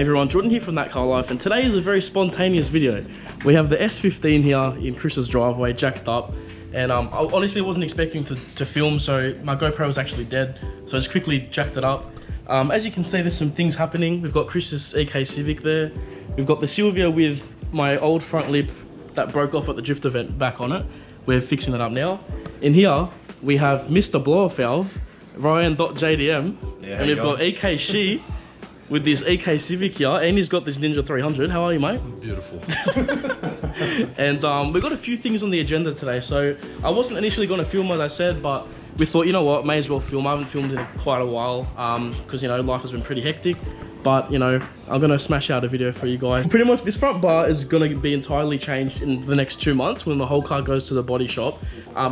Hey everyone, Jordan here from ThatCarLife, and today is a very spontaneous video. We have the S15 here in Chris's driveway, jacked up, and I honestly wasn't expecting to film, so my GoPro was actually dead, so I just quickly jacked it up. As you can see, there's some things happening. We've got Chris's EK Civic there. We've got the Silvia with my old front lip that broke off at the drift event back on it. We're fixing it up now. In here, we have Mr. Blower Valve, Ryan.JDM, and we've got EK She with this EK Civic here, and he's got this Ninja 300. How are you, mate? Beautiful. And we've got a few things on the agenda today. So I wasn't initially going to film, as I said, but we thought, you know what, may as well film. I haven't filmed in quite a while because, you know, life has been pretty hectic. But, you know, I'm going to smash out a video for you guys. Pretty much this front bar is going to be entirely changed in the next 2 months when the whole car goes to the body shop.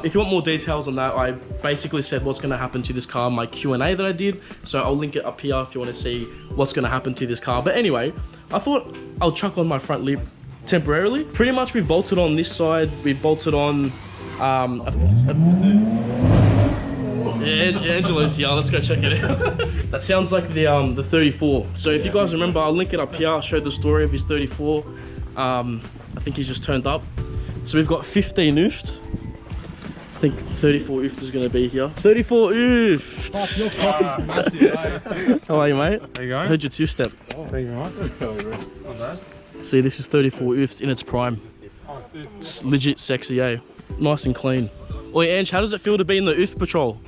If you want more details on that, I basically said what's going to happen to this car in my Q&A that I did. So I'll link it up here if you want to see what's going to happen to this car. But anyway, I thought I'll chuck on my front lip temporarily. Pretty much we've bolted on this side. We've bolted on... Angelo's here, let's go check it out. That sounds like the 34. So if you guys remember, I'll link it up here. I'll show the story of his 34. I think he's just turned up. So we've got 15 oofed. I think 34 oofed is going to be here. 34 oofed! Fuck, your copy's massive, mate. How are you, mate? There you go. I heard your two-step. Oh, thank you, mate. Not bad. See, this is 34 oofed in its prime. It's legit sexy, eh? Nice and clean. Oi, Ange, how does it feel to be in the oof patrol?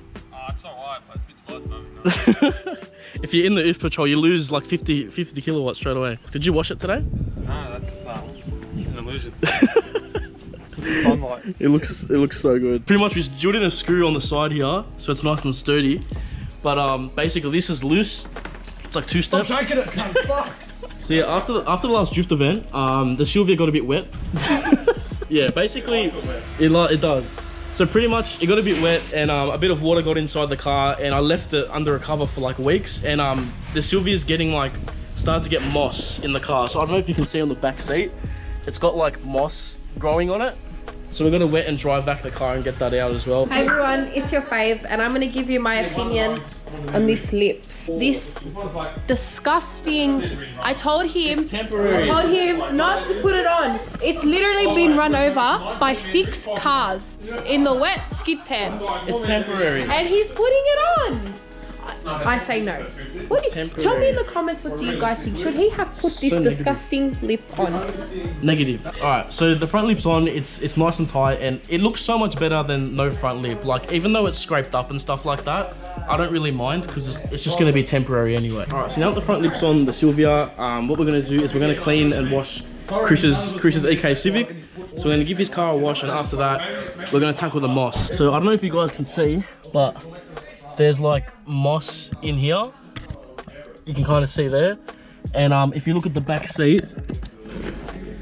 It's alright, but it's a bit slow at the moment. If you're in the oof patrol, you lose like 50 kilowatts straight away. Did you wash it today? No, that's an illusion. Sunlight. It looks so good. Pretty much we drilled in a screw on the side here, so it's nice and sturdy. But basically this is loose. It's like two steps. I'm shaking it, cunt, fuck! So yeah, after the last drift event, the Silvia got a bit wet. Yeah, basically it does. So pretty much it got a bit wet, and a bit of water got inside the car, and I left it under a cover for like weeks, and the Silvia's getting like started to get moss in the car. So I don't know if you can see on the back seat, it's got like moss growing on it. So we're gonna wet and dry vac the car and get that out as well. Hi everyone, it's your fave, and I'm gonna give you my opinion on this lip. This disgusting. I told him not to put it on. It's literally been run over by 6 cars in the wet skid pan. It's temporary. And he's putting it on. I say no. Tell me in the comments, what do you guys think? Should he have put this disgusting lip on? Negative. Alright, so the front lip's on, it's nice and tight, and it looks so much better than no front lip. Like, even though it's scraped up and stuff like that, I don't really mind because it's just going to be temporary anyway. Alright, so now that the front lip's on the Silvia, what we're going to do is we're going to clean and wash Chris's EK Civic. So we're going to give his car a wash, and after that, we're going to tackle the moss. So I don't know if you guys can see, but there's like moss in here. You can kind of see there. And if you look at the back seat,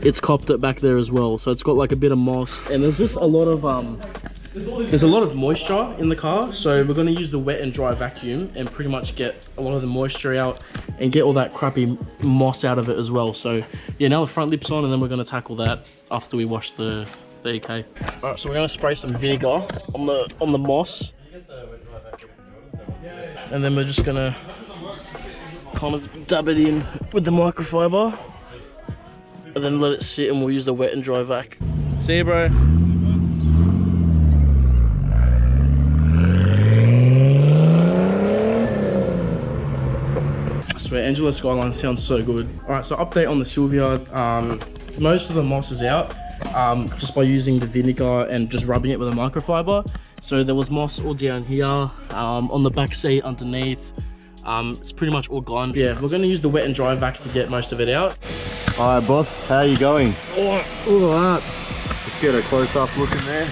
it's copped it back there as well. So it's got like a bit of moss, and there's just a lot of moisture in the car. So we're going to use the wet and dry vacuum and pretty much get a lot of the moisture out and get all that crappy moss out of it as well. So yeah, now the front lip's on, and then we're going to tackle that after we wash the EK. All right, so we're going to spray some vinegar on the moss. And then we're just gonna kind of dab it in with the microfiber, and then let it sit, and we'll use the wet and dry vac. See you, bro. I swear, Angela Skyline sounds so good. All right, so update on the Silvia. Most of the moss is out just by using the vinegar and just rubbing it with a microfiber. So there was moss all down here, on the back seat, underneath. It's pretty much all gone. Yeah, we're going to use the wet and dry vac to get most of it out. Alright boss, how are you going? Oh, look at that. Let's get a close-up look in there.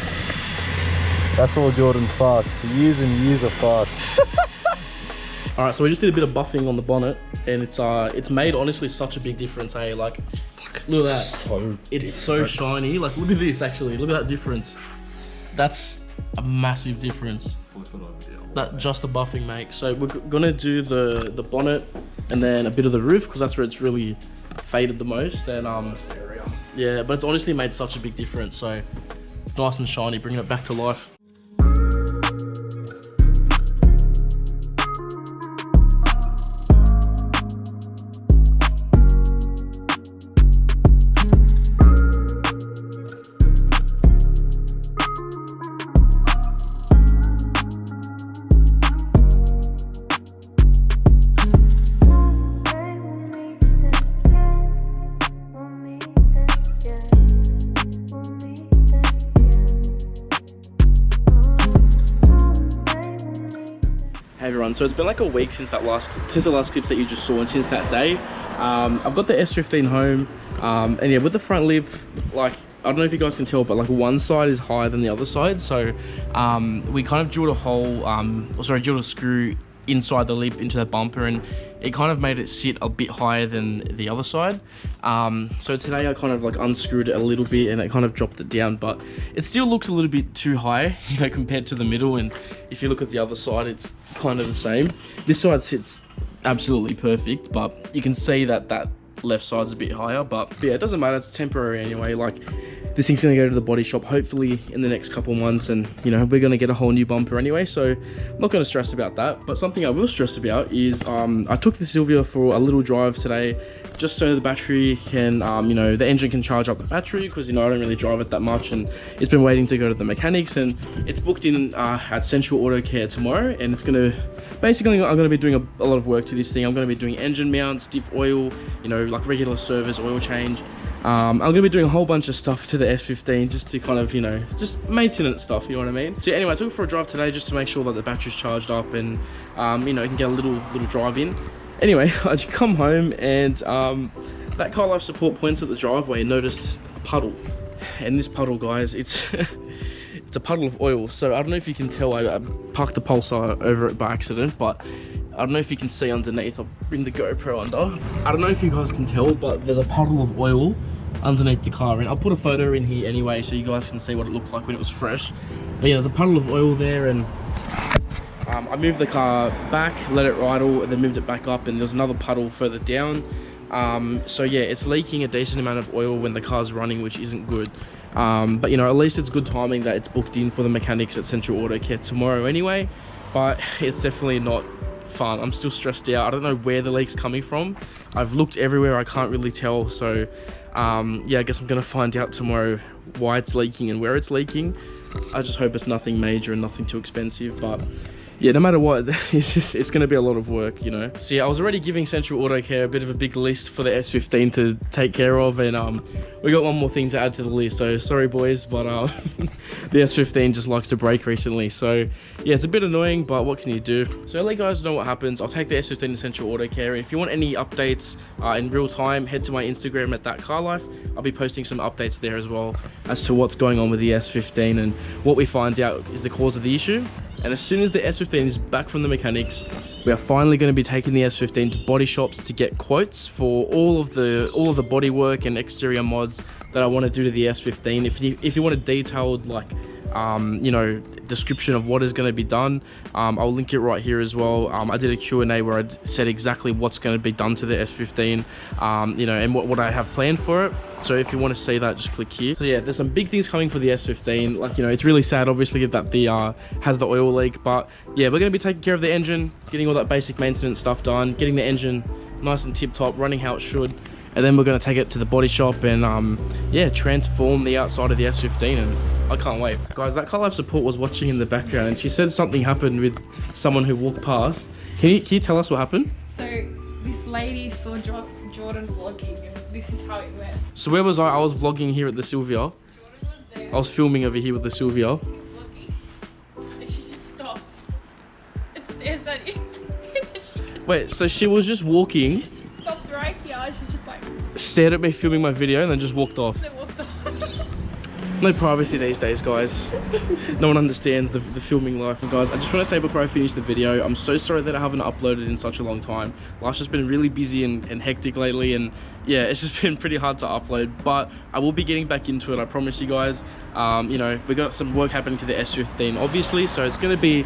That's all Jordan's farts. Years and years of farts. Alright, so we just did a bit of buffing on the bonnet, and it's made honestly such a big difference, hey? Like, fuck, look at that. It's so shiny. Like, look at this actually. Look at that difference. That's a massive difference that just the buffing makes. So we're gonna do the bonnet and then a bit of the roof, because that's where it's really faded the most. And yeah, but it's honestly made such a big difference. So it's nice and shiny, bringing it back to life. So it's been like a week since the last clips that you just saw, and since that day, I've got the S15 home, and yeah, with the front lip, like, I don't know if you guys can tell, but like one side is higher than the other side. So we kind of drilled a hole, drilled a screw inside the lip into the bumper, and it kind of made it sit a bit higher than the other side. So today I kind of like unscrewed it a little bit and it kind of dropped it down, but it still looks a little bit too high, you know, compared to the middle. And if you look at the other side, it's kind of the same. This side sits absolutely perfect, but you can see that that left side's a bit higher. But yeah, it doesn't matter, it's temporary anyway. Like, this thing's gonna go to the body shop hopefully in the next couple months, and you know, we're gonna get a whole new bumper anyway, so I'm not gonna stress about that. But something I will stress about is I took the Silvia for a little drive today, just so the battery can, you know, the engine can charge up the battery, because, you know, I don't really drive it that much, and it's been waiting to go to the mechanics, and it's booked in at Central Auto Care tomorrow. And it's gonna, basically, I'm gonna be doing a lot of work to this thing. I'm gonna be doing engine mounts, diff oil, you know, like regular service, oil change. I'm gonna be doing a whole bunch of stuff to the S15 just to kind of, you know, just maintenance stuff, you know what I mean? So anyway, I took it for a drive today just to make sure that the battery's charged up, and you know, you can get a little drive in. Anyway, I just come home, and ThatCarLife support points at the driveway and noticed a puddle. And this puddle, guys, it's it's a puddle of oil. So I don't know if you can tell, I parked the Pulsar over it by accident, but I don't know if you can see underneath. I'll bring the GoPro under. I don't know if you guys can tell, but there's a puddle of oil underneath the car, and I'll put a photo in here anyway so you guys can see what it looked like when it was fresh. But yeah, there's a puddle of oil there, and I moved the car back, let it idle, and then moved it back up, and there's another puddle further down. So yeah, it's leaking a decent amount of oil when the car's running, which isn't good. But you know, at least it's good timing that it's booked in for the mechanics at Central Auto Care tomorrow anyway. But it's definitely not fun. I'm still stressed out. I don't know where the leak's coming from. I've looked everywhere, I can't really tell. So yeah, I guess I'm gonna find out tomorrow why it's leaking and where it's leaking. I just hope it's nothing major and nothing too expensive, but yeah, no matter what, it's going to be a lot of work, you know. So yeah, I was already giving Central Auto Care a bit of a big list for the S15 to take care of, and we got one more thing to add to the list. So sorry boys, but the S15 just likes to break recently. So yeah, it's a bit annoying, but what can you do? So let you guys know what happens. I'll take the S15 to Central Auto Care, and if you want any updates in real time, head to my Instagram at ThatCarLife. I'll be posting some updates there as well as to what's going on with the S15 and what we find out is the cause of the issue. And as soon as the S15 is back from the mechanics, we are finally going to be taking the S15 to body shops to get quotes for all of the body work and exterior mods that I want to do to the S15. If you want a detailed, like, you know, description of what is going to be done, I'll link it right here as well. I did a Q&A where I said exactly what's going to be done to the S15, you know, and what I have planned for it. So if you want to see that, just click here. So yeah, there's some big things coming for the S15. Like, you know, it's really sad obviously that the has the oil leak, but yeah, we're going to be taking care of the engine, getting all that basic maintenance stuff done, getting the engine nice and tip top, running how it should. And then we're going to take it to the body shop and yeah, transform the outside of the S15, and I can't wait. Guys, ThatCarLife support was watching in the background, and she said something happened with someone who walked past. Can you tell us what happened? So this lady saw Jordan vlogging, and this is how it went. So where was I? I was vlogging here at the Silvia. Jordan was there. I was filming over here with the Silvia. Vlogging, and she just stops and stares at you. Wait, so she was just walking, Stopped right here. She just like stared at me filming my video, and then just walked off. they walked off. No privacy these days, guys. No one understands the filming life. And guys, I just want to say before I finish the video, I'm so sorry that I haven't uploaded in such a long time. Life's just been really busy and hectic lately, and yeah, it's just been pretty hard to upload, but I will be getting back into it, I promise you guys. You know, we got some work happening to the S15 obviously, so it's gonna be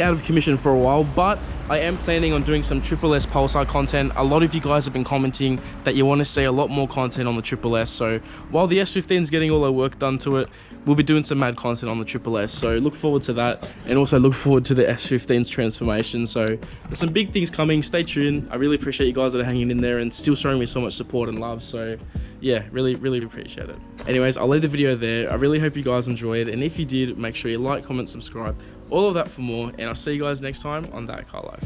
out of commission for a while, but I am planning on doing some S Pulsar content. A lot of you guys have been commenting that you want to see a lot more content on the S. So while the S15 is getting all our work done to it, we'll be doing some mad content on the S. So look forward to that, and also look forward to the S15's transformation. So there's some big things coming, stay tuned. I really appreciate you guys that are hanging in there and still showing me so much support and love. So yeah, really appreciate it. Anyways, I'll leave the video there. I really hope you guys enjoyed, and if you did, make sure you like, comment, subscribe, all of that for more, and I'll see you guys next time on ThatCarLife.